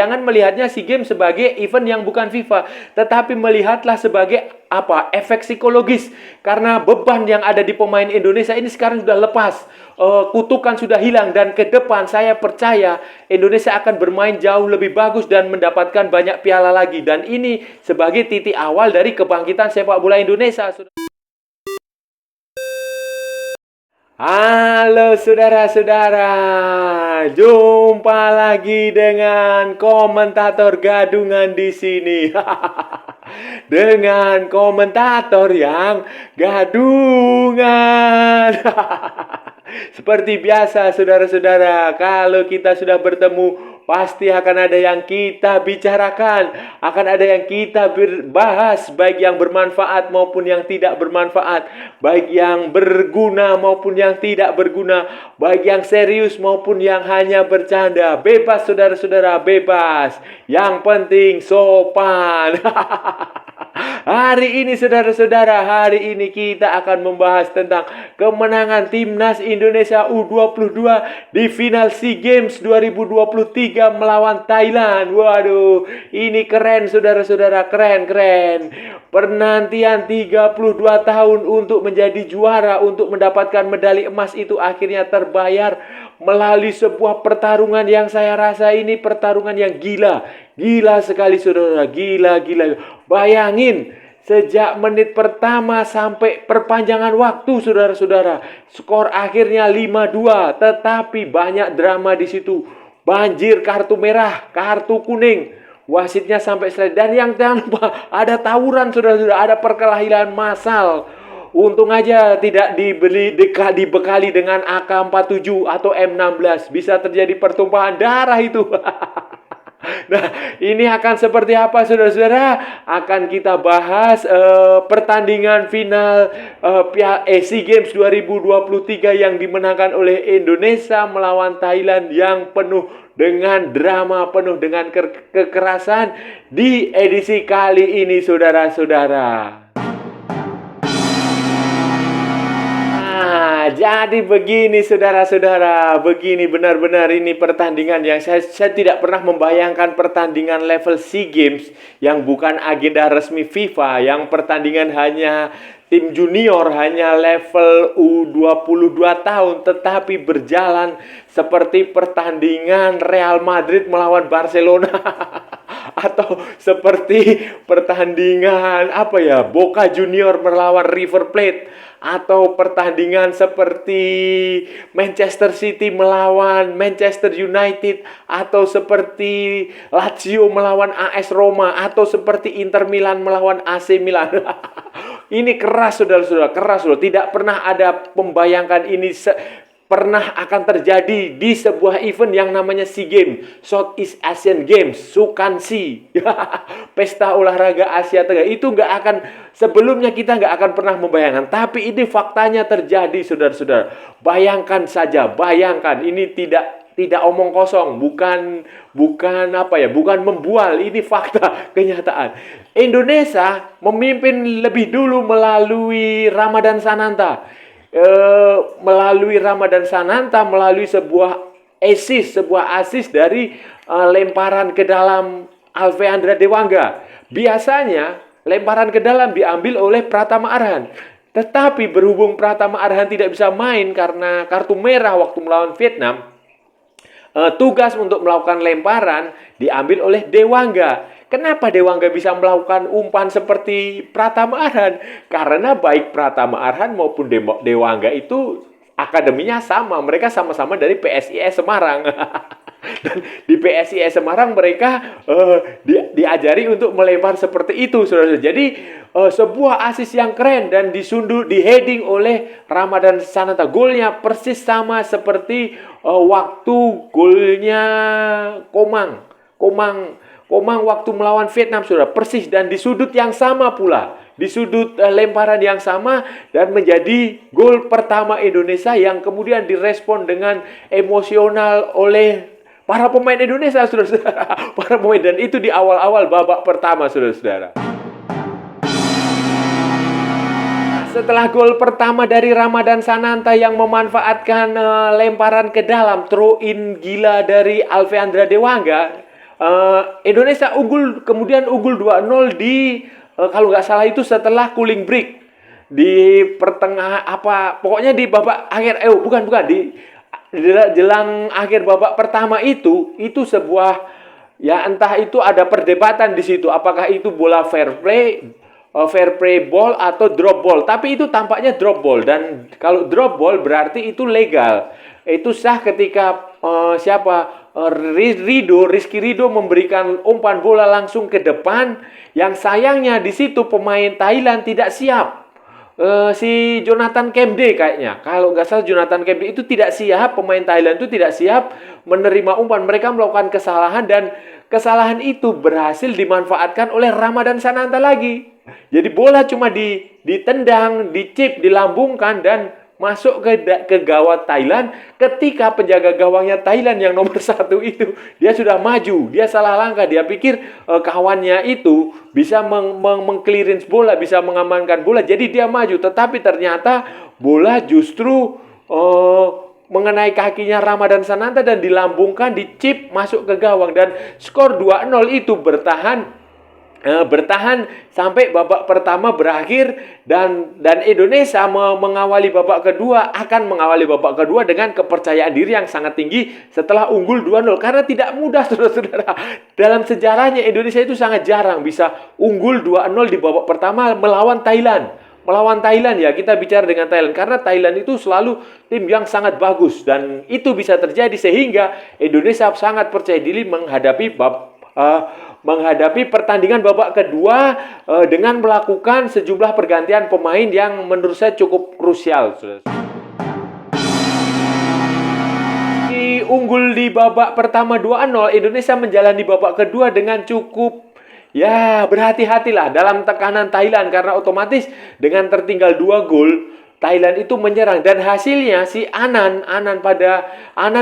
Jangan melihatnya SEA Games sebagai event yang bukan FIFA, tetapi melihatlah sebagai efek psikologis. Karena beban yang ada di pemain Indonesia ini sekarang sudah lepas. Kutukan sudah hilang, dan ke depan saya percaya Indonesia akan bermain jauh lebih bagus dan mendapatkan banyak piala lagi. Dan ini sebagai titik awal dari kebangkitan sepak bola Indonesia. Halo saudara-saudara, jumpa lagi dengan komentator gadungan di sini. Dengan komentator yang gadungan. Seperti biasa saudara-saudara, kalau kita sudah bertemu, pasti akan ada yang kita bicarakan, akan ada yang kita bahas, baik yang bermanfaat maupun yang tidak bermanfaat, baik yang berguna maupun yang tidak berguna, baik yang serius maupun yang hanya bercanda. Bebas saudara-saudara, bebas. Yang penting sopan. Hari ini saudara-saudara, hari ini kita akan membahas tentang kemenangan timnas Indonesia U22 di final SEA Games 2023 melawan Thailand. Waduh, ini keren saudara-saudara, keren. Penantian 32 tahun untuk menjadi juara, untuk mendapatkan medali emas itu akhirnya terbayar melalui sebuah pertarungan yang saya rasa ini pertarungan yang gila. Gila sekali saudara, gila. Bayangin, sejak menit pertama sampai perpanjangan waktu saudara-saudara, skor akhirnya 5-2, tetapi banyak drama di situ. Banjir kartu merah, kartu kuning. Wasitnya sampai selesai. Dan yang jangan lupa, ada tawuran saudara-saudara, ada perkelahian massal. Untung aja tidak dibekali dengan AK-47 atau M16. Bisa terjadi pertumpahan darah itu. Nah, ini akan seperti apa saudara-saudara? Akan kita bahas pertandingan final SEA Games 2023 yang dimenangkan oleh Indonesia melawan Thailand, yang penuh dengan drama, penuh dengan kekerasan di edisi kali ini saudara-saudara. Jadi begini saudara-saudara, begini benar-benar ini pertandingan yang saya tidak pernah membayangkan pertandingan level SEA Games yang bukan agenda resmi FIFA, yang pertandingan hanya tim junior, hanya level U22 tahun, tetapi berjalan seperti pertandingan Real Madrid melawan Barcelona. Atau seperti pertandingan Boca Junior melawan River Plate, atau pertandingan seperti Manchester City melawan Manchester United, atau seperti Lazio melawan AS Roma, atau seperti Inter Milan melawan AC Milan. Ini keras saudara-saudara, keras loh. Tidak pernah ada membayangkan ini pernah akan terjadi di sebuah event yang namanya SEA Games, Southeast Asian Games, Sukansi. Pesta olahraga Asia Tenggara. Itu sebelumnya kita nggak akan pernah membayangkan. Tapi ini faktanya terjadi saudara-saudara. Bayangkan saja, bayangkan. Ini tidak omong kosong, bukan membual. Ini fakta, kenyataan. Indonesia memimpin lebih dulu melalui Ramadan Sananta. Melalui sebuah assist dari lemparan ke dalam Alveandra Dewangga. Biasanya lemparan ke dalam diambil oleh Pratama Arhan. Tetapi berhubung Pratama Arhan tidak bisa main karena kartu merah waktu melawan Vietnam, tugas untuk melakukan lemparan diambil oleh Dewangga. Kenapa Dewangga bisa melakukan umpan seperti Pratama Arhan? Karena baik Pratama Arhan maupun Dewangga itu akademinya sama. Mereka sama-sama dari PSIS Semarang. Dan di PSIS Semarang mereka diajari untuk melempar seperti itu, saudara. Jadi sebuah asis yang keren dan di-heading oleh Ramadan Sananta. Golnya persis sama seperti waktu golnya Komang waktu melawan Vietnam, saudara. Persis, dan di sudut yang sama pula. Di sudut lemparan yang sama, dan menjadi gol pertama Indonesia yang kemudian direspon dengan emosional oleh para pemain Indonesia, saudara-saudara. Para pemain, dan itu di awal-awal babak pertama, saudara-saudara. Setelah gol pertama dari Ramadan Sananta yang memanfaatkan lemparan ke dalam, throw in gila dari Alveandra Dewangga, Indonesia kemudian unggul 2-0 di kalau nggak salah itu setelah cooling break di pertengahan pokoknya di babak akhir bukan di jelang akhir babak pertama itu sebuah, ya entah itu ada perdebatan di situ apakah itu bola fair play ball atau drop ball, tapi itu tampaknya drop ball, dan kalau drop ball berarti itu legal, itu sah ketika Rizky Ridho memberikan umpan bola langsung ke depan, yang sayangnya di situ pemain Thailand tidak siap. Si Jonathan Kemde kayaknya, kalau nggak salah Jonathan Kemde itu tidak siap, pemain Thailand itu tidak siap menerima umpan. Mereka melakukan kesalahan dan kesalahan itu berhasil dimanfaatkan oleh Ramadan Sananta lagi. Jadi bola cuma ditendang, dicip, dilambungkan dan masuk ke gawang Thailand. Ketika penjaga gawangnya Thailand yang nomor 1 itu, dia sudah maju, dia salah langkah, dia pikir kawannya itu bisa meng-clearance bola, bisa mengamankan bola, jadi dia maju, tetapi ternyata bola justru mengenai kakinya Ramadan Sananta dan dilambungkan, dicip masuk ke gawang, dan skor 2-0 itu bertahan sampai babak pertama berakhir, dan Indonesia akan mengawali babak kedua dengan kepercayaan diri yang sangat tinggi setelah unggul 2-0, karena tidak mudah saudara-saudara. Dalam sejarahnya Indonesia itu sangat jarang bisa unggul 2-0 di babak pertama melawan Thailand. Ya, kita bicara dengan Thailand karena Thailand itu selalu tim yang sangat bagus, dan itu bisa terjadi sehingga Indonesia sangat percaya diri menghadapi pertandingan babak kedua dengan melakukan sejumlah pergantian pemain yang menurut saya cukup krusial. Unggul di babak pertama 2-0, Indonesia menjalani babak kedua dengan cukup berhati-hatilah dalam tekanan Thailand, karena otomatis dengan tertinggal 2 gol Thailand itu menyerang, dan hasilnya si Anan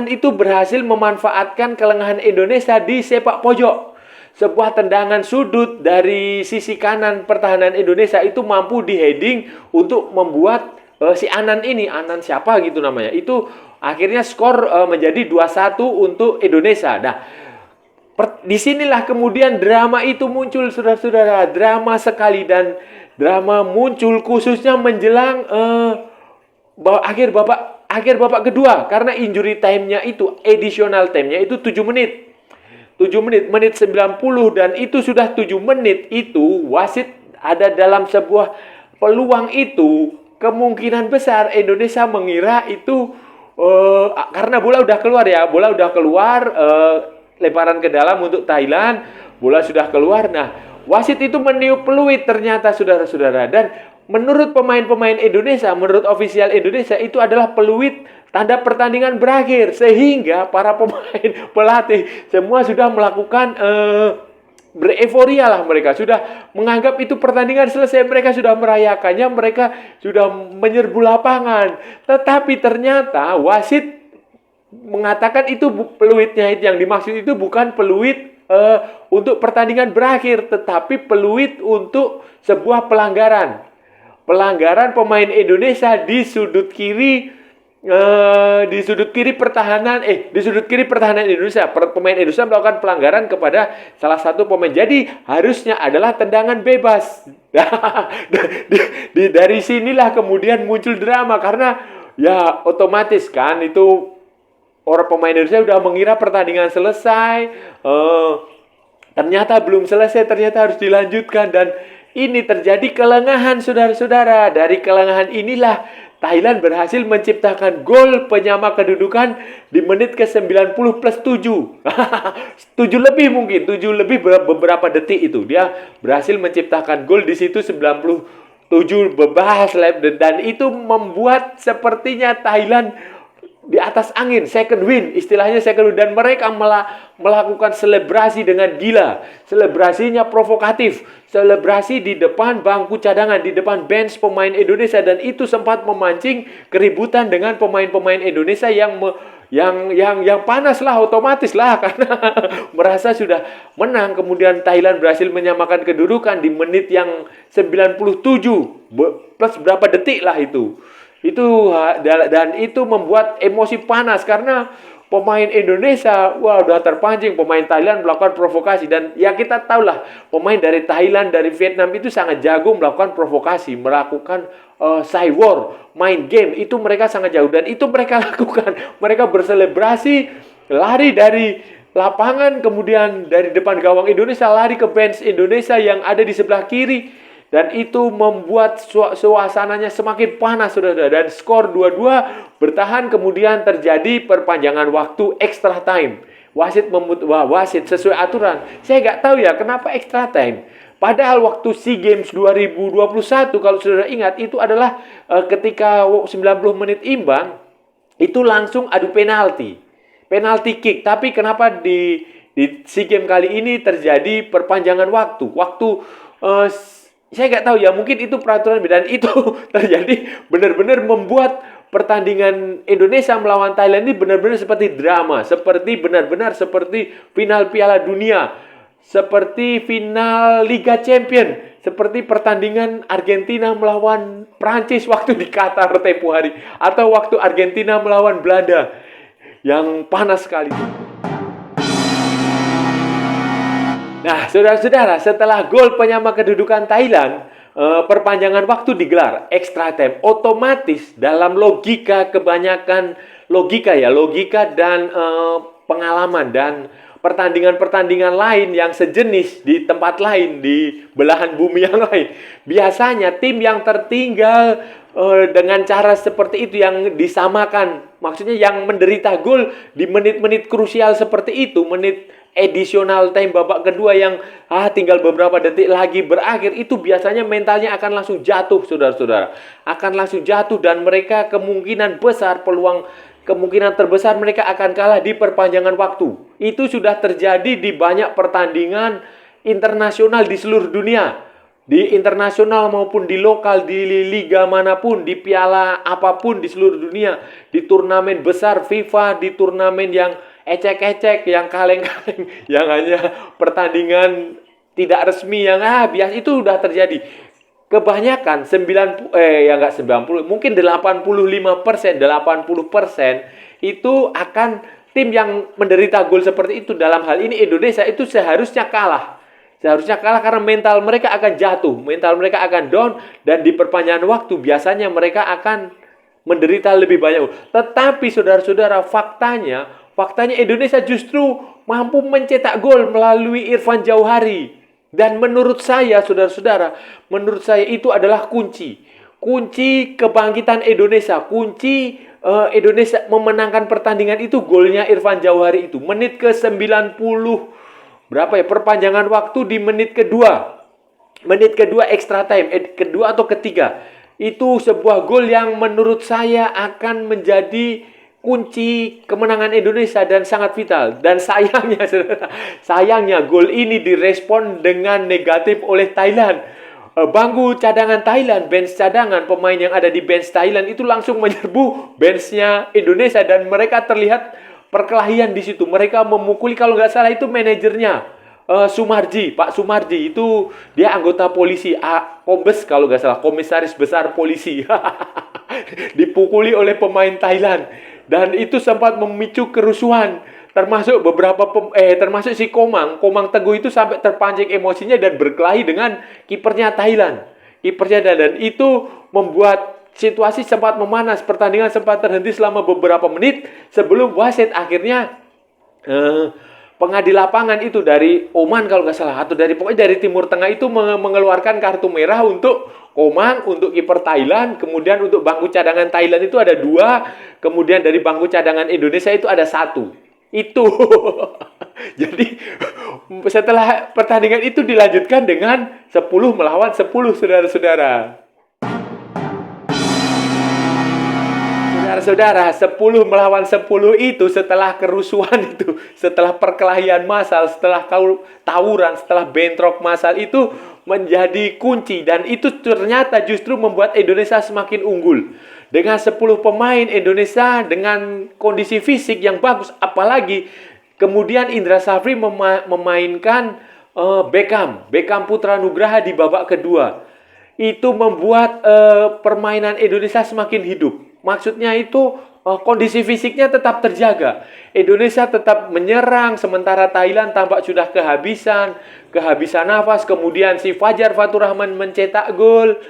itu berhasil memanfaatkan kelengahan Indonesia di sepak pojok. Sebuah tendangan sudut dari sisi kanan pertahanan Indonesia itu mampu diheading untuk membuat si Anan siapa gitu namanya, itu akhirnya skor menjadi 2-1 untuk Indonesia. Nah, disinilah kemudian drama itu muncul saudara-saudara, drama sekali, dan drama muncul khususnya menjelang akhir babak kedua, karena injury time-nya itu, additional time-nya itu 7 menit. 90, dan itu sudah 7 menit itu wasit ada dalam sebuah peluang itu, kemungkinan besar Indonesia mengira itu karena bola udah keluar lemparan ke dalam untuk Thailand, bola sudah keluar. Nah, wasit itu meniup peluit ternyata saudara-saudara, dan menurut pemain-pemain Indonesia, menurut ofisial Indonesia itu adalah peluit tanda pertandingan berakhir, sehingga para pemain, pelatih semua sudah melakukan bereforia lah, mereka sudah menganggap itu pertandingan selesai, mereka sudah merayakannya, mereka sudah menyerbu lapangan. Tetapi ternyata wasit mengatakan itu peluitnya yang dimaksud itu bukan peluit untuk pertandingan berakhir, tetapi peluit untuk sebuah pelanggaran pemain Indonesia di sudut kiri pertahanan Indonesia. Pemain Indonesia melakukan pelanggaran kepada salah satu pemain, jadi harusnya adalah tendangan bebas. Dari sinilah kemudian muncul drama, karena ya otomatis kan itu orang pemain Indonesia sudah mengira pertandingan selesai, ternyata belum selesai, ternyata harus dilanjutkan, dan ini terjadi kelengahan saudara-saudara. Dari kelengahan inilah Thailand berhasil menciptakan gol penyama kedudukan di menit ke-90 plus 7. 7 lebih beberapa detik itu. Dia berhasil menciptakan gol di situ 97 bebas, dan itu membuat sepertinya Thailand di atas angin, second win, istilahnya second win, dan mereka melakukan selebrasi dengan gila. Selebrasinya provokatif, selebrasi di depan bangku cadangan, di depan bench pemain Indonesia, dan itu sempat memancing keributan dengan pemain-pemain Indonesia yang panas lah, otomatis lah, karena merasa sudah menang. Kemudian Thailand berhasil menyamakan kedudukan di menit yang 97 plus berapa detik lah itu, dan itu membuat emosi panas, karena pemain Indonesia, wah udah terpancing, pemain Thailand melakukan provokasi. Dan ya kita tahulah, pemain dari Thailand, dari Vietnam itu sangat jago melakukan provokasi, melakukan side war, main game, itu mereka sangat jago. Dan itu mereka lakukan, mereka berselebrasi, lari dari lapangan, kemudian dari depan gawang Indonesia, lari ke bench Indonesia yang ada di sebelah kiri. Dan itu membuat suasananya semakin panas, saudara. Dan skor 2-2 bertahan, kemudian terjadi perpanjangan waktu extra time. Wasit sesuai aturan. Saya nggak tahu ya kenapa extra time. Padahal waktu SEA Games 2021, kalau saudara ingat, itu adalah ketika 90 menit imbang, itu langsung adu penalti. Penalti kick. Tapi kenapa di SEA Games kali ini terjadi perpanjangan waktu? Saya nggak tahu ya, mungkin itu peraturan dan itu terjadi benar-benar membuat pertandingan Indonesia melawan Thailand ini benar-benar seperti drama, seperti benar-benar seperti final Piala Dunia, seperti final Liga Champion, seperti pertandingan Argentina melawan Prancis waktu di Qatar tempo hari, atau waktu Argentina melawan Belanda yang panas sekali. Nah, saudara-saudara, setelah gol penyama kedudukan Thailand, perpanjangan waktu digelar, extra time. Otomatis dalam logika kebanyakan logika dan pengalaman dan pertandingan-pertandingan lain yang sejenis di tempat lain, di belahan bumi yang lain. Biasanya tim yang tertinggal dengan cara seperti itu yang disamakan. Maksudnya yang menderita gol di menit-menit krusial seperti itu, menit additional time babak kedua yang tinggal beberapa detik lagi berakhir, itu biasanya mentalnya akan langsung jatuh, saudara-saudara. Akan langsung jatuh dan mereka kemungkinan terbesar mereka akan kalah di perpanjangan waktu. Itu sudah terjadi di banyak pertandingan internasional di seluruh dunia. Di internasional maupun di lokal, di liga manapun, di piala apapun di seluruh dunia. Di turnamen besar FIFA, di turnamen yang ecek-ecek, yang kaleng-kaleng, yang hanya pertandingan tidak resmi yang biasa, itu sudah terjadi. Kebanyakan 90, mungkin 85%, 80% itu akan tim yang menderita gol seperti itu. Dalam hal ini Indonesia itu seharusnya kalah. Seharusnya kalah karena mental mereka akan jatuh, mental mereka akan down, dan di perpanjangan waktu biasanya mereka akan menderita lebih banyak. Tetapi saudara-saudara, faktanya Indonesia justru mampu mencetak gol melalui Irfan Jauhari. Dan menurut saya, saudara-saudara, menurut saya itu adalah kunci kebangkitan Indonesia. Kunci Indonesia memenangkan pertandingan itu golnya Irfan Jauhari itu. Menit ke 90 berapa ya? Perpanjangan waktu di menit kedua. Menit kedua extra time, kedua atau ketiga. Itu sebuah gol yang menurut saya akan menjadi kunci kemenangan Indonesia dan sangat vital. Dan sayangnya gol ini direspon dengan negatif oleh Thailand. Bangku cadangan Thailand, bench cadangan, pemain yang ada di bench Thailand itu langsung menyerbu benchnya Indonesia dan mereka terlihat perkelahian di situ. Mereka memukuli, kalau nggak salah itu manajernya, Pak Sumarji, itu dia anggota polisi, Kombes kalau nggak salah, komisaris besar polisi. Dipukuli oleh pemain Thailand dan itu sempat memicu kerusuhan. Termasuk termasuk si Komang Teguh itu sampai terpancing emosinya dan berkelahi dengan kipernya Thailand. Dan itu membuat situasi sempat memanas. Pertandingan sempat terhenti selama beberapa menit sebelum wasit akhirnya pengadil lapangan itu dari Oman kalau nggak salah, atau pokoknya dari Timur Tengah itu mengeluarkan kartu merah untuk Komang, untuk kiper Thailand. Kemudian untuk bangku cadangan Thailand itu ada 2, kemudian dari bangku cadangan Indonesia itu ada 1. Itu. Jadi setelah pertandingan itu dilanjutkan dengan 10 melawan 10, saudara-saudara. Saudara-saudara, 10 melawan 10 itu setelah kerusuhan itu, setelah perkelahian massal, setelah tawuran, setelah bentrok massal itu menjadi kunci. Dan itu ternyata justru membuat Indonesia semakin unggul. Dengan 10 pemain Indonesia dengan kondisi fisik yang bagus, apalagi kemudian Indra Safri memainkan Beckham Putra Nugraha di babak kedua. Itu membuat permainan Indonesia semakin hidup. Maksudnya itu kondisi fisiknya tetap terjaga. Indonesia tetap menyerang, sementara Thailand tampak sudah kehabisan nafas. Kemudian si Fajar Fatur Rahman mencetak gol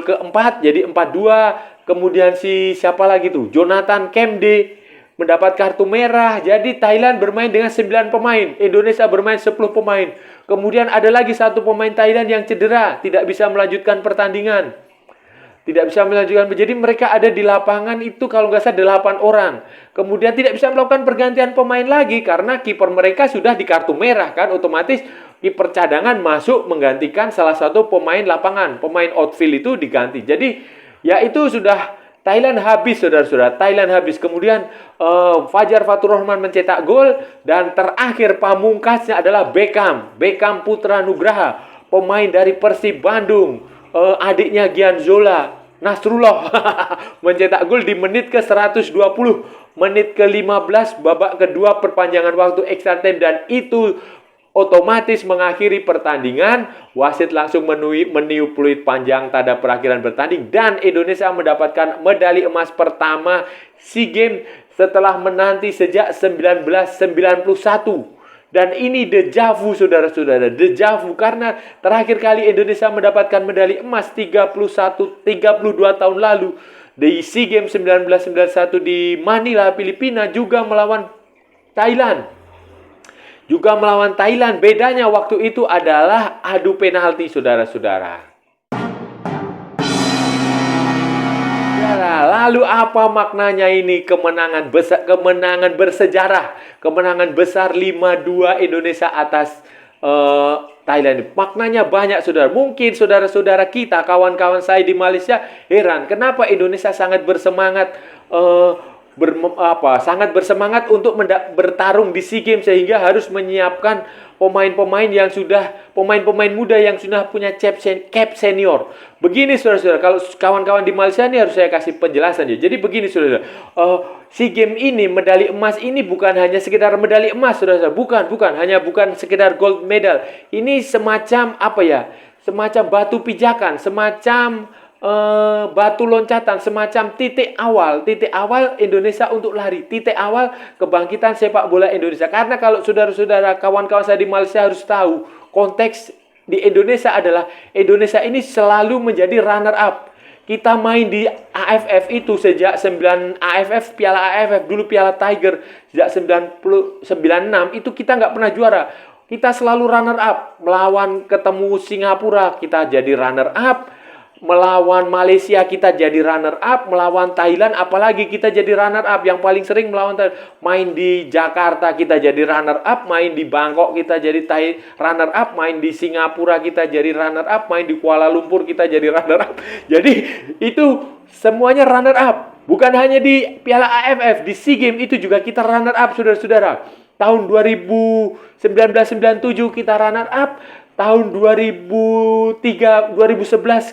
keempat, jadi 4-2. Kemudian si siapa lagi tuh? Jonathan Kemde mendapat kartu merah. Jadi Thailand bermain dengan 9 pemain, Indonesia bermain 10 pemain. Kemudian ada lagi satu pemain Thailand yang cedera, tidak bisa melanjutkan pertandingan. Jadi mereka ada di lapangan itu kalau nggak salah 8 orang. Kemudian tidak bisa melakukan pergantian pemain lagi karena kiper mereka sudah di kartu merah kan. Otomatis kiper cadangan masuk menggantikan salah satu pemain lapangan. Pemain outfield itu diganti. Jadi ya itu sudah Thailand habis, saudara-saudara. Thailand habis. Kemudian Fajar Fatur Rahman mencetak gol. Dan terakhir pamungkasnya adalah Beckham Putra Nugraha, pemain dari Persib Bandung. Adiknya Gianzola Nasrullah mencetak gol di menit ke-120, menit ke-15 babak kedua perpanjangan waktu extra time, dan itu otomatis mengakhiri pertandingan. Wasit langsung meniup peluit panjang tanda perakhiran bertanding dan Indonesia mendapatkan medali emas pertama SEA Games setelah menanti sejak 1991. Dan ini deja vu, saudara-saudara. Deja vu karena terakhir kali Indonesia mendapatkan medali emas 32 tahun lalu di SEA Games 1991 di Manila, Filipina, juga melawan Thailand. Bedanya waktu itu adalah adu penalti, saudara-saudara. Lalu apa maknanya ini kemenangan bersejarah, kemenangan besar 5-2 Indonesia atas Thailand? Maknanya banyak, saudara. Mungkin saudara-saudara kita, kawan-kawan saya di Malaysia heran kenapa Indonesia sangat bersemangat sangat bersemangat untuk bertarung di SEA Games sehingga harus menyiapkan pemain-pemain muda yang sudah punya cap senior. Begini, saudara-saudara, kalau kawan-kawan di Malaysia ini harus saya kasih penjelasan ya. Jadi begini, saudara, SEA Games ini, medali emas ini bukan hanya sekedar medali emas, saudara-saudara. Bukan sekedar gold medal. Ini semacam semacam batu pijakan, semacam batu loncatan, semacam titik awal Indonesia untuk lari, titik awal kebangkitan sepak bola Indonesia. Karena kalau saudara-saudara, kawan-kawan saya di Malaysia harus tahu, konteks di Indonesia adalah Indonesia ini selalu menjadi runner up. Kita main di AFF itu sejak Piala AFF, dulu Piala Tiger, sejak 96 itu kita nggak pernah juara. Kita selalu runner up, ketemu Singapura kita jadi runner up, melawan Malaysia kita jadi runner up, melawan Thailand apalagi kita jadi runner up. Yang paling sering melawan Thailand. Main di Jakarta kita jadi runner up, main di Bangkok kita jadi runner up, main di Singapura kita jadi runner up, main di Kuala Lumpur kita jadi runner up. Jadi itu semuanya runner up. Bukan hanya di Piala AFF, di SEA Games itu juga kita runner up, saudara-saudara. Tahun 1997 kita runner up, tahun 2011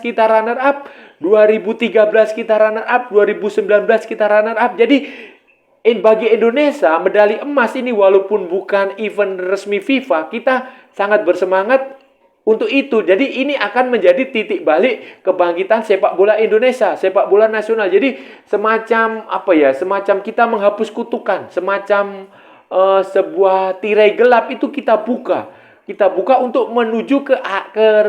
kita runner up, 2013 kita runner up, 2019 kita runner up. Jadi bagi Indonesia, medali emas ini walaupun bukan event resmi FIFA, kita sangat bersemangat untuk itu. Jadi ini akan menjadi titik balik kebangkitan sepak bola Indonesia, sepak bola nasional. Jadi semacam semacam kita menghapus kutukan, semacam sebuah tirai gelap itu kita buka untuk menuju ke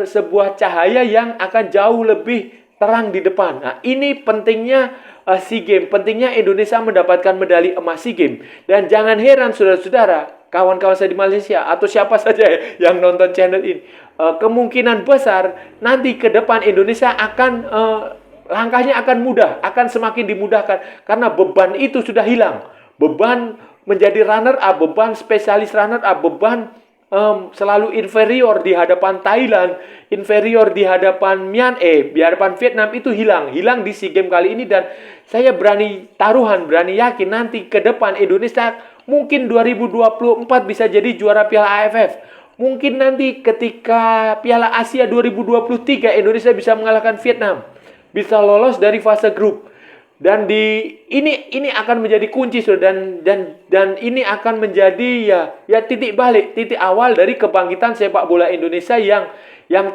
sebuah cahaya yang akan jauh lebih terang di depan. Nah, ini pentingnya SEA Games, pentingnya Indonesia mendapatkan medali emas SEA Games. Dan jangan heran, saudara-saudara, kawan-kawan saya di Malaysia atau siapa saja yang nonton channel ini, kemungkinan besar nanti ke depan Indonesia akan langkahnya akan mudah, akan semakin dimudahkan karena beban itu sudah hilang. Beban menjadi runner up, beban spesialis runner up, beban selalu inferior di hadapan Thailand, inferior di hadapan Myanmar, di hadapan Vietnam itu hilang di SEA Games kali ini. Dan saya berani yakin nanti ke depan Indonesia mungkin 2024 bisa jadi juara Piala AFF. Mungkin nanti ketika Piala Asia 2023 Indonesia bisa mengalahkan Vietnam, bisa lolos dari fase grup. Dan ini akan menjadi kunci, dan ini akan menjadi ya titik balik, titik awal dari kebangkitan sepak bola Indonesia yang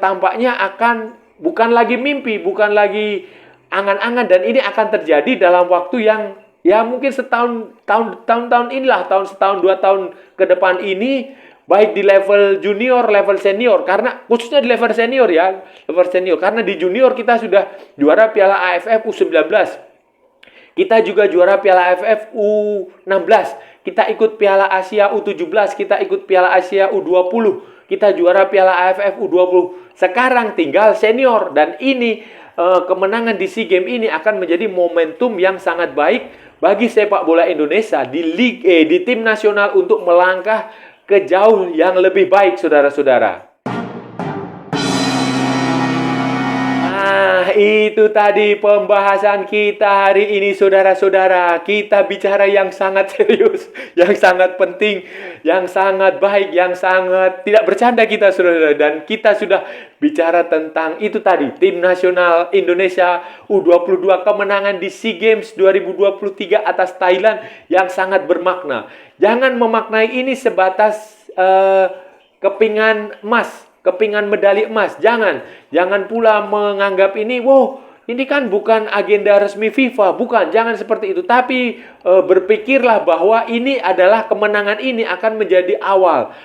tampaknya akan bukan lagi mimpi, bukan lagi angan-angan, dan ini akan terjadi dalam waktu yang Ya mungkin tahun-tahun inilah, setahun 2 tahun ke depan ini, baik di level junior, level senior, karena khususnya di level senior ya, level senior, karena di junior kita sudah juara Piala AFF U19, kita juga juara Piala AFF U16, kita ikut Piala Asia U17, kita ikut Piala Asia U20, kita juara Piala AFF U20. Sekarang tinggal senior, dan ini kemenangan di SEA Games ini akan menjadi momentum yang sangat baik bagi sepak bola Indonesia di tim nasional untuk melangkah ke jauh yang lebih baik, saudara-saudara. Nah, itu tadi pembahasan kita hari ini, saudara-saudara. Kita bicara yang sangat serius, yang sangat penting, yang sangat baik, yang sangat tidak bercanda kita, saudara. Dan kita sudah bicara tentang itu tadi, tim nasional Indonesia U22 kemenangan di SEA Games 2023 atas Thailand yang sangat bermakna. Jangan memaknai ini sebatas kepingan emas, kepingan medali emas. Jangan pula menganggap ini, wow, ini kan bukan agenda resmi FIFA. Bukan, jangan seperti itu. Tapi berpikirlah bahwa ini adalah kemenangan ini akan menjadi awal,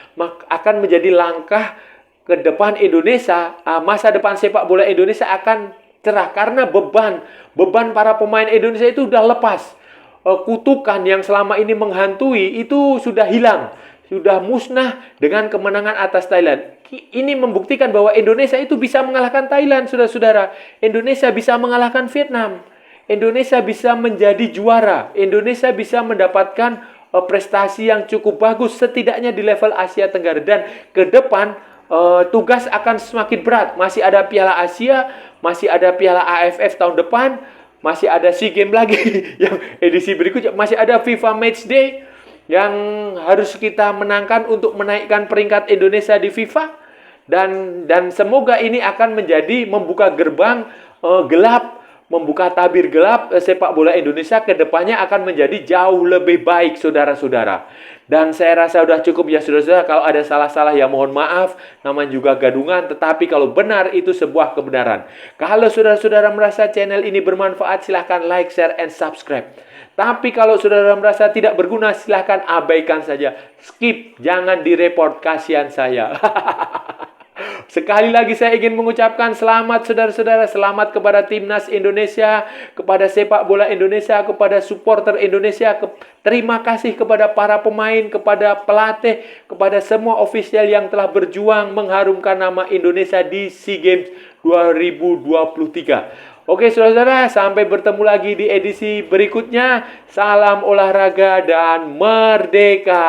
akan menjadi langkah ke depan Indonesia. Masa depan sepak bola Indonesia akan cerah karena beban para pemain Indonesia itu sudah lepas. Kutukan yang selama ini menghantui itu sudah hilang, sudah musnah dengan kemenangan atas Thailand. Ini membuktikan bahwa Indonesia itu bisa mengalahkan Thailand, saudara-saudara. Indonesia bisa mengalahkan Vietnam. Indonesia bisa menjadi juara. Indonesia bisa mendapatkan prestasi yang cukup bagus, setidaknya di level Asia Tenggara. Dan ke depan tugas akan semakin berat. Masih ada Piala Asia, masih ada Piala AFF tahun depan, masih ada SEA Games lagi yang edisi berikutnya, masih ada FIFA Matchday yang harus kita menangkan untuk menaikkan peringkat Indonesia di FIFA. Dan semoga ini akan menjadi membuka gerbang gelap, membuka tabir gelap sepak bola Indonesia ke depannya akan menjadi jauh lebih baik, saudara-saudara. Dan saya rasa sudah cukup ya, saudara-saudara. Kalau ada salah-salah ya mohon maaf, namanya juga gadungan, tetapi kalau benar itu sebuah kebenaran. Kalau saudara-saudara merasa channel ini bermanfaat, silahkan like, share, and subscribe. Tapi kalau saudara merasa tidak berguna, silahkan abaikan saja. Skip, jangan direport, kasihan saya. Sekali lagi saya ingin mengucapkan selamat, saudara-saudara. Selamat kepada timnas Indonesia, kepada sepak bola Indonesia, kepada supporter Indonesia. Terima kasih kepada para pemain, kepada pelatih, kepada semua ofisial yang telah berjuang mengharumkan nama Indonesia di SEA Games 2023. Oke, saudara-saudara, sampai bertemu lagi di edisi berikutnya. Salam olahraga dan merdeka!